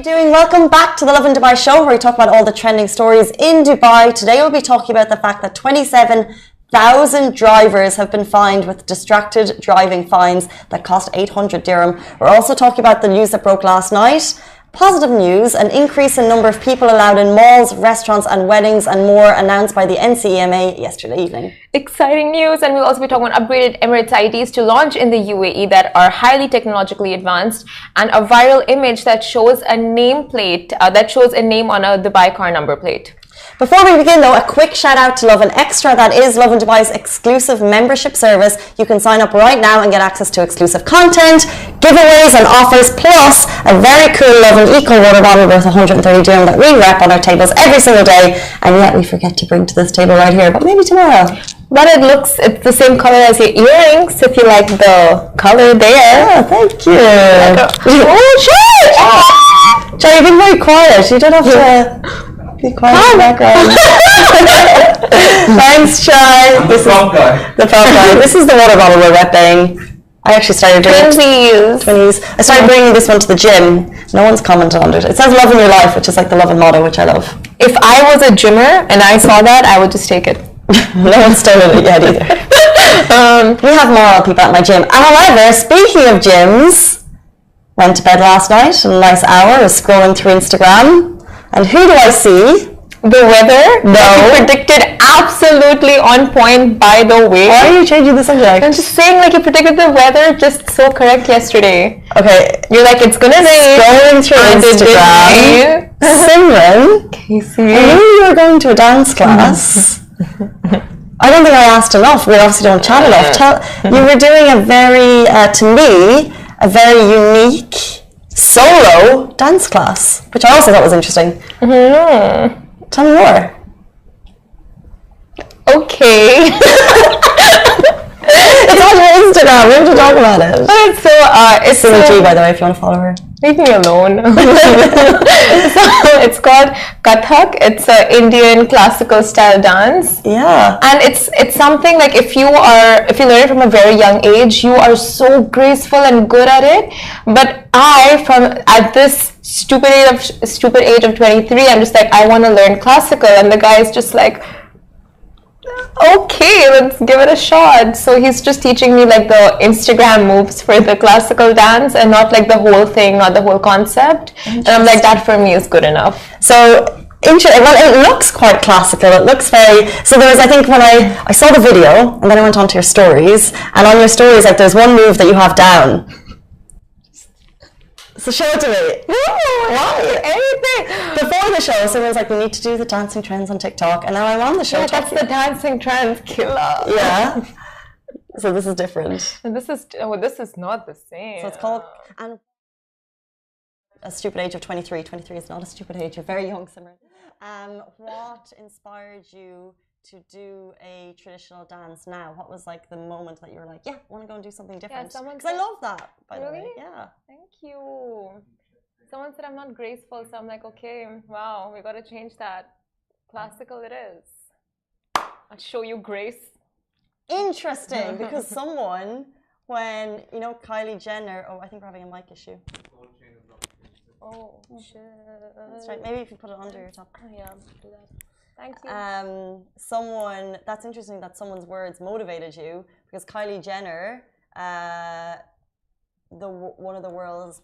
Doing? Welcome back to the Lovin Dubai show, where we talk about all the trending stories in Dubai. Today we'll be talking about the fact that 27,000 drivers have been fined with distracted driving fines that cost 800 dirham. We're also talking about the news that broke last night. Positive news, an increase in number of people allowed in malls, restaurants and weddings and more announced by the NCEMA yesterday evening. Exciting news, and we'll also be talking about upgraded Emirates IDs to launch in the UAE that are highly technologically advanced, and a viral image that shows a nameplate, that shows a name on a Dubai car number plate. Before we begin though, a quick shout out to Lovin Extra. That is Lovin Dubai's exclusive membership service. You can sign up right now and get access to exclusive content, giveaways and offers, plus a very cool Lovin Eco water bottle worth 130 dirham that we wrap on our tables every single day, and yet we forget to bring to this table right here, but maybe tomorrow. But it's the same color as your earrings, if you like the color there. Oh, thank you. Oh, shit! Jai, you've been very quiet. You don't have to... be quiet in the background. Thanks, Chai. The prop guy. This is the water bottle we're repping. I actually started bringing Twinnies. I started bringing this one to the gym. No one's commented on it. It says "Love in your life," which is like the Lovin motto, which I love. If I was a gymmer and I saw that, I would just take it. No one's stolen it yet either. We have moral people at my gym. However, speaking of gyms, went to bed last night. A nice hour. Was scrolling through Instagram. And who do I see? The weather? No. You predicted absolutely on point, by the way. Why are you changing the subject? I'm just saying, like, you predicted the weather just so correct yesterday. Okay. You're like, it's gonna rain. Scrolling through Instagram. Simran, Casey. I knew you were going to a dance class. I don't think I asked enough. We obviously don't chat enough. You were doing a very, to me, a very unique solo dance class, which I also thought was interesting. Tell me more. Okay. It's on your Instagram. We have to talk about it. It's G, by the way, if you want to follow her. Leave me alone. So it's called Kathak. It's an Indian classical style dance. Yeah. And it's something like if you learn it from a very young age, you are so graceful and good at it. But at this stupid age of 23, I'm just like, I want to learn classical, and the guy is just like, okay, let's give it a shot. So he's just teaching me like the Instagram moves for the classical dance, and not like the whole thing, not the whole concept. And I'm like, that for me is good enough. So well, it looks quite classical. It looks very... So there was, I think, when I saw the video, and then I went on to your stories, and on your stories, like, there's one move that you have down. So show it to me. Why? Anything. Before the show, someone's like, we need to do the dancing trends on TikTok, and now I'm on the show. Yeah, that's the dancing trends killer. Yeah. So this is different. And this is not the same. So it's called and a stupid age of 23. 23 is not a stupid age. You're very young, Simran. What inspired you to do a traditional dance now? What was like the moment that you were like, yeah, I want to go and do something different? Because I love that, by the way. Yeah. Thank you. Someone said I'm not graceful, so I'm like, okay, wow, we got to change that. Classical it is. I'll show you grace. Interesting, because someone, when, you know, Kylie Jenner, oh, I think we're having a mic issue. Oh, shit. That's right. Maybe if you put it under your top. Oh, yeah, do that. Thank you. Someone, that's interesting that someone's words motivated you, because Kylie Jenner, one of the world's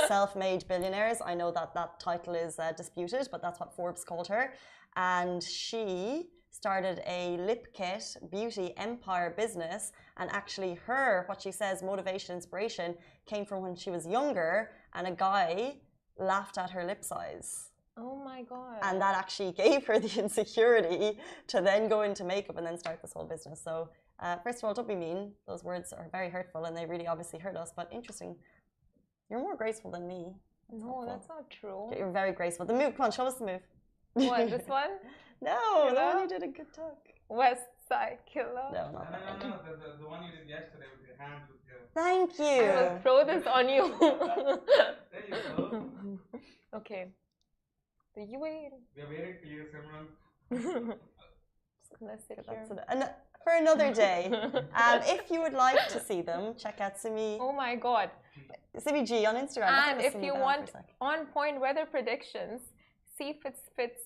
self-made billionaires. I know that that title is disputed, but that's what Forbes called her. And she started a lip kit beauty empire business, and actually what she says, motivation, inspiration, came from when she was younger, and a guy laughed at her lip size. Oh my God. And that actually gave her the insecurity to then go into makeup and then start this whole business. So first of all, don't be mean. Those words are very hurtful and they really obviously hurt us, but interesting. You're more graceful than me. No, that's not true. You're very graceful. The move, come on, show us the move. What, this one? No, the one you did a good talk. West Side Killer? No, not that. No, the one you did yesterday with your hands with your... Thank you. I will throw this on you. There you go. Okay. The UAE. We are waiting for you, Simran. Let's sit here. For another day. If you would like to see them, check out Simi. Oh my God. Simi G on Instagram. And if you want on-point weather predictions, see if it fits.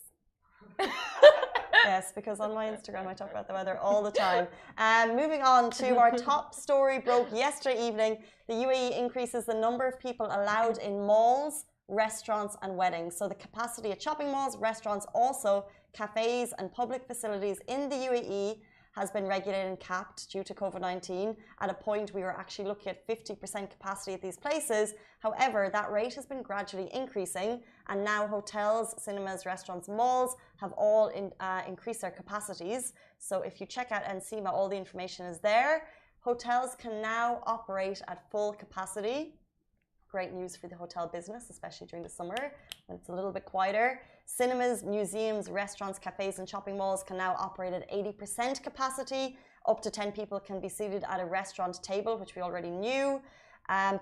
Yes, because on my Instagram I talk about the weather all the time. Moving on to our top story, broke yesterday evening. The UAE increases the number of people allowed in malls, restaurants and weddings. So the capacity at shopping malls, restaurants, also cafes and public facilities in the UAE has been regulated and capped due to COVID-19. At a point, we were actually looking at 50% capacity at these places. However, that rate has been gradually increasing, and now hotels, cinemas, restaurants, malls have all increased their capacities. So if you check out NCMA, all the information is there. Hotels can now operate at full capacity. Great news for the hotel business, especially during the summer when it's a little bit quieter. Cinemas, museums, restaurants, cafes and shopping malls can now operate at 80% capacity. Up to 10 people can be seated at a restaurant table, which we already knew.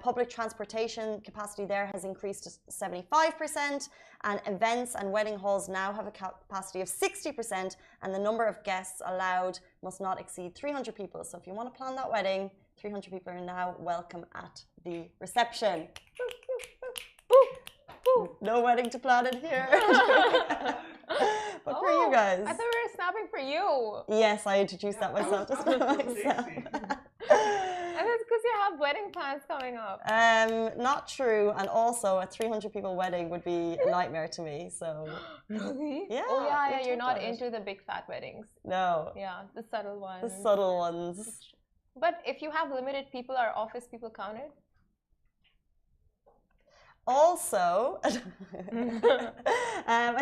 Public transportation capacity there has increased to 75%, and events and wedding halls now have a capacity of 60%, and the number of guests allowed must not exceed 300 people. So if you want to plan that wedding, 300 people are now welcome at the reception. No wedding to plan in here. But for you guys. I thought we were snapping for you. Yes, I introduced that myself. Just for myself. And it's because you have wedding plans coming up. Not true. And also, a 300 people wedding would be a nightmare to me. So. Really? Yeah. Oh yeah. You're not into the big fat weddings. No. Yeah, the subtle ones. The subtle ones. But if you have limited people, are office people counted? Also, I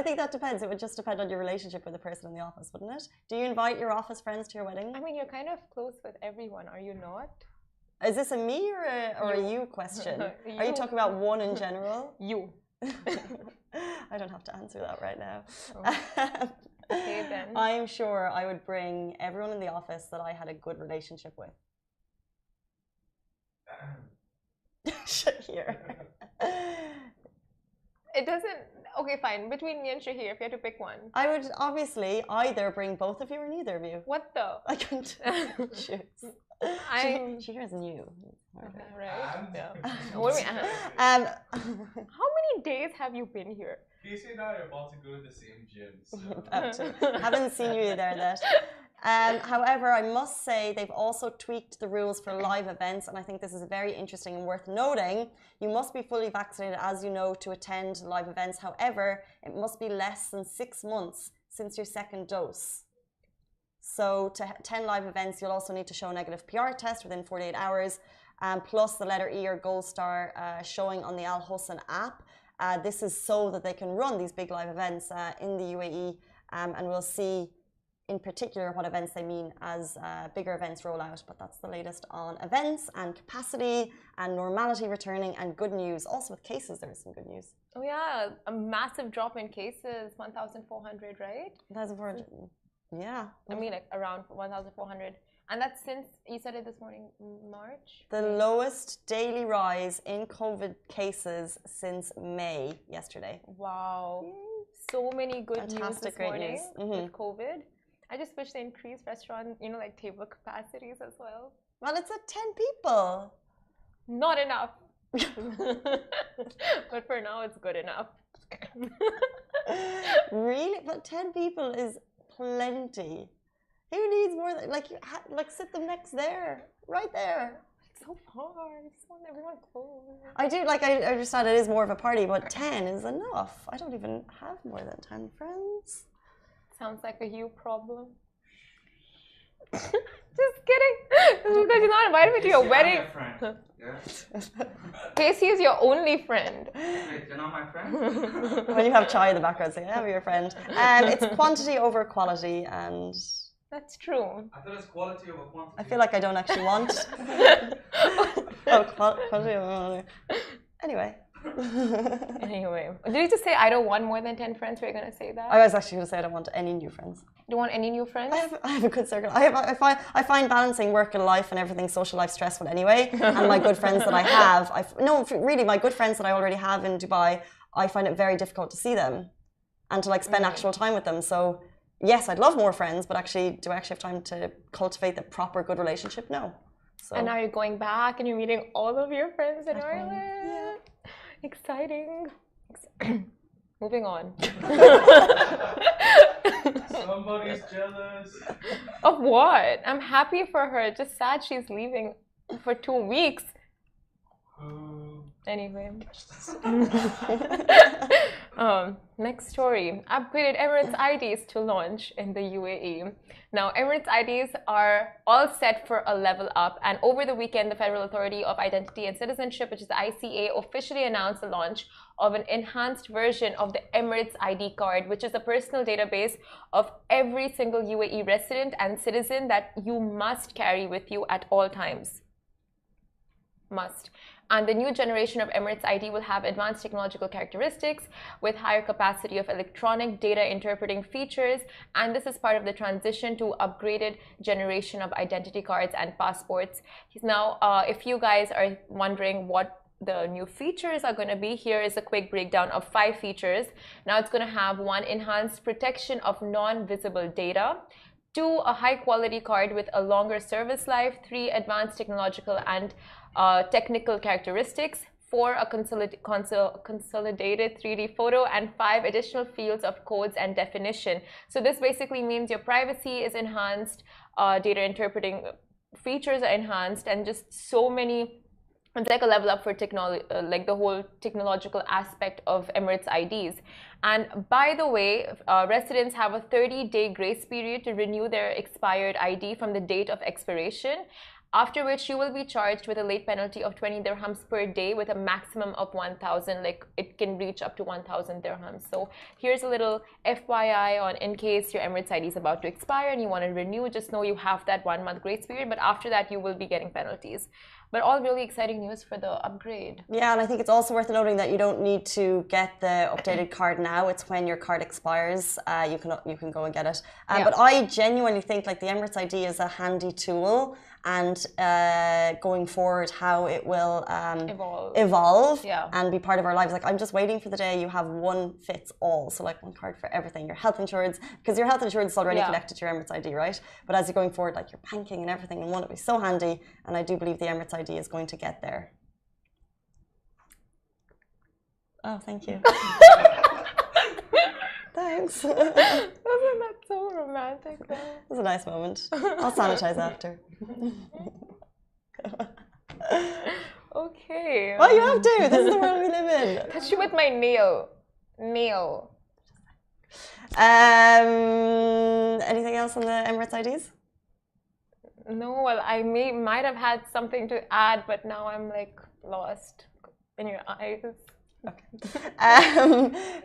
think that depends. It would just depend on your relationship with the person in the office, wouldn't it? Do you invite your office friends to your wedding? I mean, you're kind of close with everyone, are you not? Is this a me or a you question? Are you talking about one in general? You. I don't have to answer that right now. Oh. Okay, then. I'm sure I would bring everyone in the office that I had a good relationship with. Shahir. It doesn't. Okay, fine. Between me and Shahir, if you had to pick one, I would obviously either bring both of you or neither of you. what the? I can't choose. Shahir is new. Okay, right? Yeah. What do we, how many days have you been here? Casey and I are about to go to the same gym. So. Haven't seen you there yet. However, I must say they've also tweaked the rules for live events, and I think this is very interesting and worth noting. You must be fully vaccinated, as you know, to attend live events. However, it must be less than 6 months since your second dose. So to attend live events, you'll also need to show a negative PR test within 48 hours. plus the letter E or gold star showing on the Al Hosn app. This is so that they can run these big live events in the UAE, and we'll see in particular what events they mean as bigger events roll out. But that's the latest on events and capacity and normality returning, and good news. Also with cases, there is some good news. Oh yeah, a massive drop in cases, 1,400, right? 1,400, yeah. I mean, like around 1,400. And that's since, you said it this morning, March? The lowest daily rise in COVID cases since May yesterday. Wow. So many good Fantastic, news this great morning news. with COVID. I just wish they increased restaurant, you know, like table capacities as well. Well, it's at 10 people. Not enough. But for now, it's good enough. Really? But 10 people is plenty. Who needs more than, like sit them next there, right there. It's so far. I just want everyone close. I do, like, I understand it is more of a party, but 10 is enough. I don't even have more than 10 friends. Sounds like a you problem. Just kidding. Just because you're not invited me to your wedding. Friend. Yeah. Casey is your only friend. Wait, you're not my friend? When you have chai in the background, say, I'm your friend. It's quantity over quality, and That's true. I thought it's quality over quantity. I feel like I don't actually want. Quantity over quality. Anyway. Anyway, did you just say I don't want more than 10 friends? Were you gonna say that? I was actually going to say I don't want any new friends. Do you want any new friends? I have a good circle. I find balancing work and life and everything, social life, stressful anyway. And my good friends that I have, really, my good friends that I already have in Dubai, I find it very difficult to see them and to like spend actual time with them. So yes, I'd love more friends, but actually, do I actually have time to cultivate the proper good relationship? No. So. And now you're going back and you're meeting all of your friends in Ireland. Yeah. Exciting. Moving on. Somebody's jealous. Of what? I'm happy for her. Just sad she's leaving for 2 weeks. Anyway. Next story. Upgraded Emirates IDs to launch in the UAE. Now, Emirates IDs are all set for a level up, and over the weekend, the Federal Authority of Identity and Citizenship, which is the ICA, officially announced the launch of an enhanced version of the Emirates ID card, which is a personal database of every single UAE resident and citizen that you must carry with you at all times. Must. And the new generation of Emirates ID will have advanced technological characteristics with higher capacity of electronic data interpreting features. And this is part of the transition to upgraded generation of identity cards and passports. Now, if you guys are wondering what the new features are going to be, here is a quick breakdown of 5 features. Now, it's going to have 1, enhanced protection of non-visible data. 2, a high-quality card with a longer service life. 3, advanced technological and technical characteristics. 4, a consolidated 3D photo. And 5, additional fields of codes and definition. So this basically means your privacy is enhanced, data interpreting features are enhanced, and just so many. It's like a level up for technology, like the whole technological aspect of Emirates IDs. And by the way, residents have a 30-day grace period to renew their expired ID from the date of expiration, after which you will be charged with a late penalty of 20 dirhams per day with a maximum of 1,000. Like, it can reach up to 1,000 dirhams. So here's a little FYI on in case your Emirates ID is about to expire and you want to renew, just know you have that 1-month grace period, but after that you will be getting penalties. But all really exciting news for the upgrade. Yeah, and I think it's also worth noting that you don't need to get the updated card now. It's when your card expires, you can go and get it. Yeah. But I genuinely think like the Emirates ID is a handy tool, and going forward, how it will evolve Yeah. and be part of our lives. Like, I'm just waiting for the day you have one fits all. So like one card for everything, your health insurance, because your health insurance is already connected to your Emirates ID, right? But as you're going forward, like your banking and everything in one, it'll be so handy. And I do believe the Emirates ID is going to get there. Oh, thank you. Thanks. Wasn't that so romantic though? It was a nice moment. I'll sanitize after. Okay. Well, you have to. This is the world we live in. Touch you with my nail. Anything else on the Emirates IDs? No, well, I might have had something to add, but now I'm like lost in your eyes.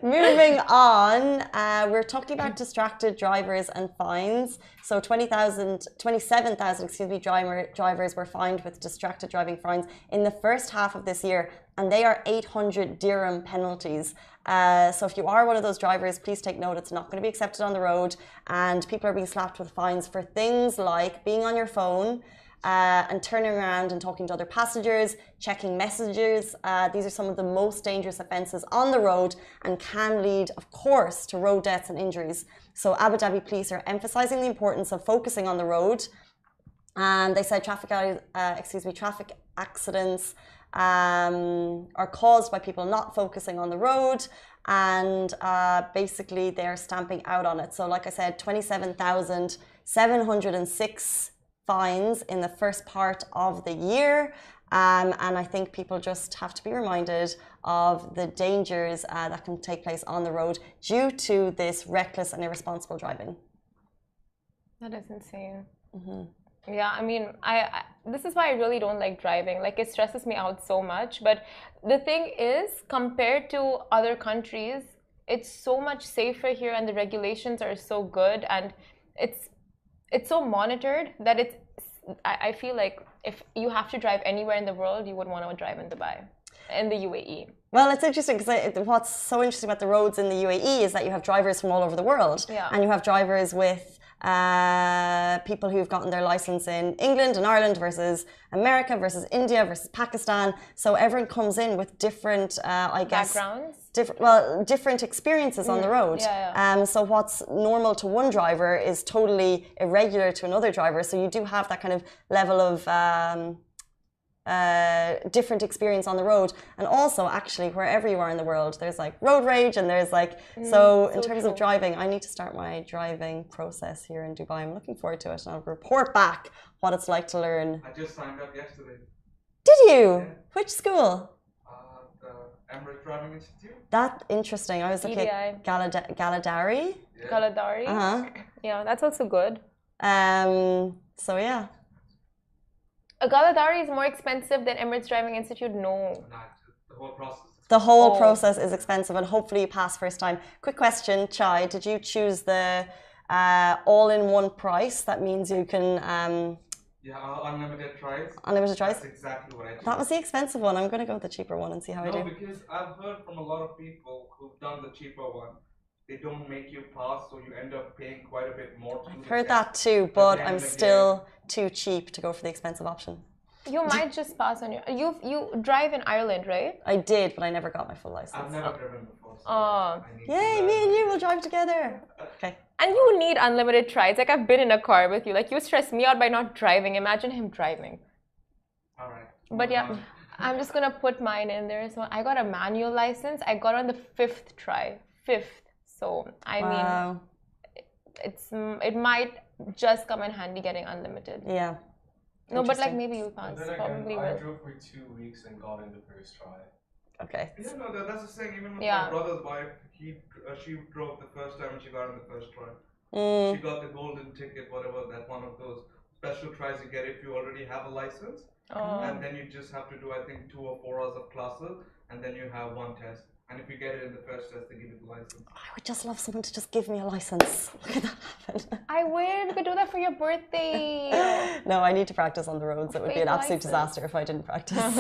Moving on, we're talking about distracted drivers and fines. So 27,000, excuse me, drivers were fined with distracted driving fines in the first half of this year, and they are 800 dirham penalties. So if you are one of those drivers, please take note, it's not going to be accepted on the road, and people are being slapped with fines for things like being on your phone, and turning around and talking to other passengers, checking messages. These are some of the most dangerous offences on the road and can lead, of course, to road deaths and injuries. So Abu Dhabi police are emphasising the importance of focusing on the road. And they said traffic accidents are caused by people not focusing on the road, and basically they're stamping out on it. So like I said, 27,706 fines in the first part of the year, and I think people just have to be reminded of the dangers that can take place on the road due to this reckless and irresponsible driving. That is insane. Yeah, I mean, I this is why I really don't like driving. Like, it stresses me out so much. But the thing is, compared to other countries, it's so much safer here, and the regulations are so good, and it's so monitored that I feel like if you have to drive anywhere in the world, you would want to drive in Dubai, in the UAE. Well, it's interesting because what's so interesting about the roads in the UAE is that you have drivers from all over the world. Yeah. And you have drivers with people who've gotten their license in England and Ireland versus America versus India versus Pakistan. So everyone comes in with different, I guess, backgrounds, different experiences on the road. So what's normal to one driver is totally irregular to another driver. So you do have that kind of level of different experience on the road. And also, actually, wherever you are in the world, there's like road rage, and there's like so in terms of driving, I need to start my driving process here in Dubai. I'm looking forward to it, and I'll report back what it's like to learn. I just signed up yesterday. Did you? Yeah. Which school? The Emirates Driving Institute. That's interesting. I was looking at Galadari. Yeah. Galadari. Yeah, that's also good. So yeah. Galadari is more expensive than Emirates Driving Institute? No. The whole process. The whole process is expensive, and hopefully you pass first time. Quick question, Chai, did you choose the all-in-one price? That means you can... unlimited tries. Unlimited tries? That's exactly what I chose. That was the expensive one. I'm going to go with the cheaper one and see how I do. No, because I've heard from a lot of people who've done the cheaper one. They don't make you pass, so you end up paying quite a bit more. I've heard that too, but I'm still too cheap to go for the expensive option. You might just pass on your... You drive in Ireland, right? I did, but I never got my full license. I've never driven before. So Yay, me and you will drive together. Okay. And you need unlimited tries. Like, I've been in a car with you. Like, you stress me out by not driving. Imagine him driving. All right. But yeah, I'm just going to put mine in there. So I got a manual license. I got on the 5th try. 5th. So, I mean, it might just come in handy getting unlimited. Yeah. No, but like maybe you'll pass. Probably I will. drove for 2 weeks and got in the first try. Okay. Yeah, no, that's the same. Even with my brother's wife, she drove the first time and she got in the first try. She got the golden ticket, whatever, that one of those special tries you get if you already have a license. And then you just have to do, I think, 2 or 4 hours of classes, and then you have one test. And if you get it in the first test, they give you the license. I would just love someone to just give me a license. Look at that happen. I wish we could do that for your birthday. No, I need to practice on the roads. It would be an absolute disaster if I didn't practice.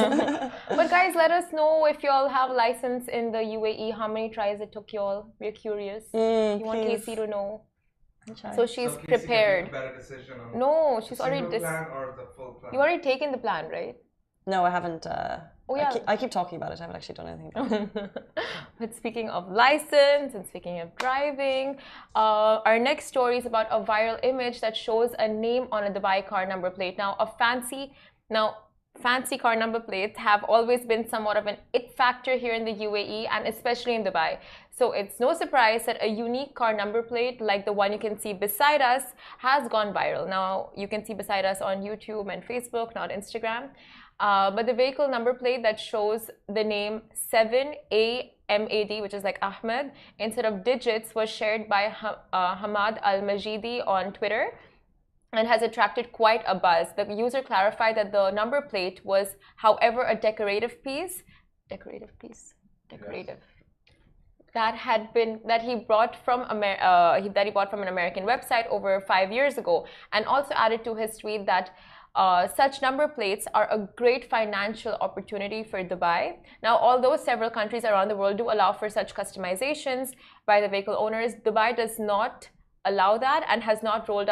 But guys, let us know if you all have license in the UAE, how many tries it took you all. We're curious. You want Casey to know. So she's prepared. Better decision on no, she's already plan or the full plan. You already taken the plan, right? No, I haven't. I keep talking about it. I haven't actually done anything about it. But speaking of license and speaking of driving, our next story is about a viral image that shows a name on a Dubai car number plate. Now, fancy car number plates have always been somewhat of an it factor here in the UAE and especially in Dubai. So it's no surprise that a unique car number plate like the one you can see beside us has gone viral. Now, you can see beside us on YouTube and Facebook, not Instagram. But the vehicle number plate that shows the name 7AMAD, which is like Ahmed, instead of digits, was shared by Hamad Al-Majidi on Twitter. and has attracted quite a buzz. The user clarified that the number plate was, however, a decorative piece. That he bought from an American website over 5 years ago, and also added to his tweet that such number plates are a great financial opportunity for Dubai. Now, although several countries around the world do allow for such customizations by the vehicle owners, Dubai does not allow that and has not rolled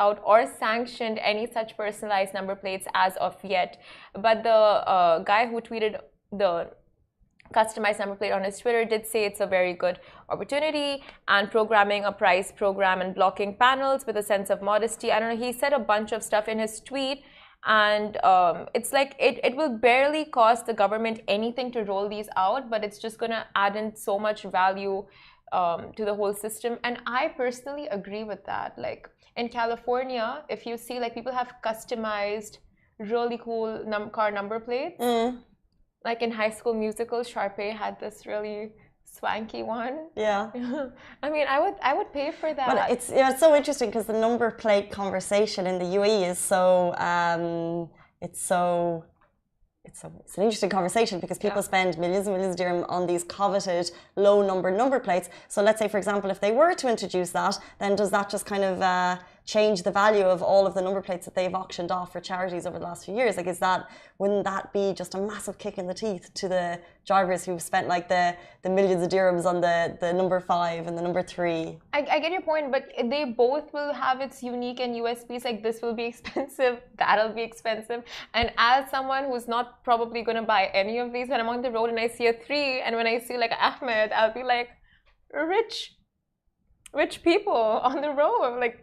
out or sanctioned any such personalized number plates as of yet. But the guy who tweeted the customized number plate on his Twitter did say it's a very good opportunity, and programming a price program and blocking panels with a sense of modesty. I don't know, he said a bunch of stuff in his tweet, and it's like it will barely cost the government anything to roll these out, but it's just gonna add in so much value to the whole system. And I personally agree with that. Like in California, if you see, like, people have customized really cool car number plates. Like in High School Musical, Sharpay had this really swanky one. Yeah. I mean, I would pay for that. But it's so interesting because the number plate conversation in the UAE is it's an interesting conversation because people spend millions and millions of dirham on these coveted low number plates. So let's say, for example, if they were to introduce that, then does that just kind of change the value of all of the number plates that they've auctioned off for charities over the last few years? Like, wouldn't that be just a massive kick in the teeth to the drivers who've spent like the millions of dirhams on the number 5 and the number 3? I get your point, but they both will have its unique and USPs. Like, this will be expensive, that'll be expensive. And as someone who's not probably going to buy any of these, when I'm on the road and I see a 3, and when I see like Ahmed, I'll be like, rich people on the road. I'm like,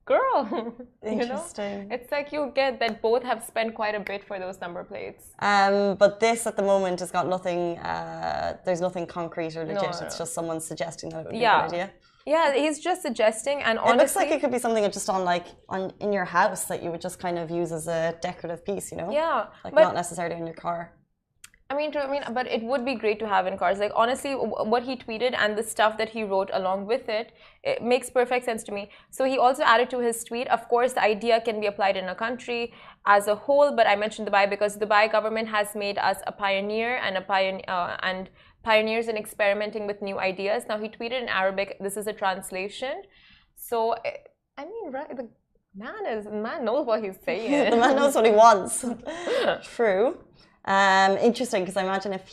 girl. Interesting. You know? It's like you get that both have spent quite a bit for those number plates. But this at the moment has got nothing, there's nothing concrete or legit. No. It's just someone suggesting that it would be a good idea. Yeah, he's just suggesting, and honestly, it looks like it could be something just in your house that you would just kind of use as a decorative piece, you know? Yeah. Like, not necessarily in your car. But it would be great to have in cars. Like, honestly, what he tweeted and the stuff that he wrote along with it makes perfect sense to me. So he also added to his tweet, of course, the idea can be applied in a country as a whole, but I mentioned Dubai because the Dubai government has made us a pioneer and pioneers in experimenting with new ideas. Now, he tweeted in Arabic. This is a translation. So, I mean, right, the man knows what he's saying. The man knows what he wants. True. Interesting, because I imagine if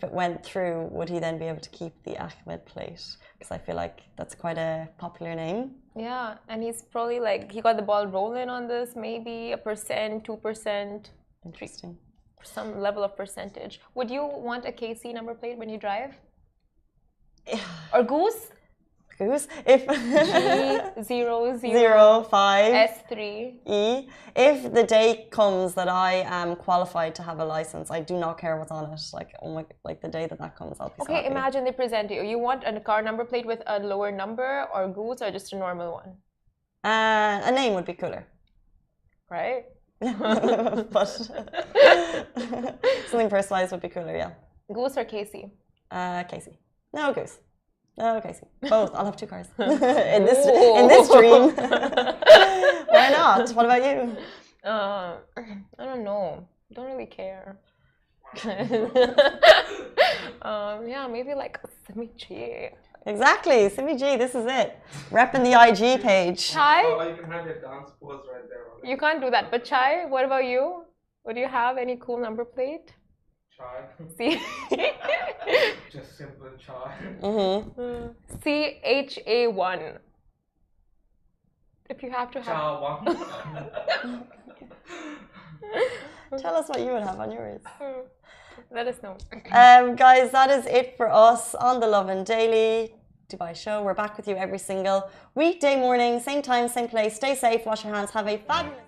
it went through, would he then be able to keep the Ahmed plate? Because I feel like that's quite a popular name. Yeah, and he's probably like, he got the ball rolling on this, maybe 1%, 2%. Interesting. Some level of percentage. Would you want a KC number plate when you drive? Or Goose? If G0005 S3E. If the day comes that I am qualified to have a license, I do not care what's on it. Like, oh my, like the day that comes, I'll be so happy. Imagine they present you. You want a car number plate with a lower number or Goose, or just a normal one? A name would be cooler. Right? But something personalized would be cooler, yeah. Goose or Casey? Casey. No, Goose. No, Casey. Both. I'll have 2 cars. in this dream. Why not? What about you? I don't know. Don't really care. Yeah, maybe like Simi G. Exactly, Simi G, this is it. Repping the IG page. Chai? Oh, you can have your dance pose right there. You can't do that. But Chai, what about you? Would you have any cool number plate? Chai. See? Just simple chai. CHA1. If you have to have. Cha-1. Tell us what you would have on yours. Let us know. Guys, that is it for us on the Lovin Daily Dubai show. We're back with you every single weekday morning, same time, same place. Stay safe, wash your hands, have a fabulous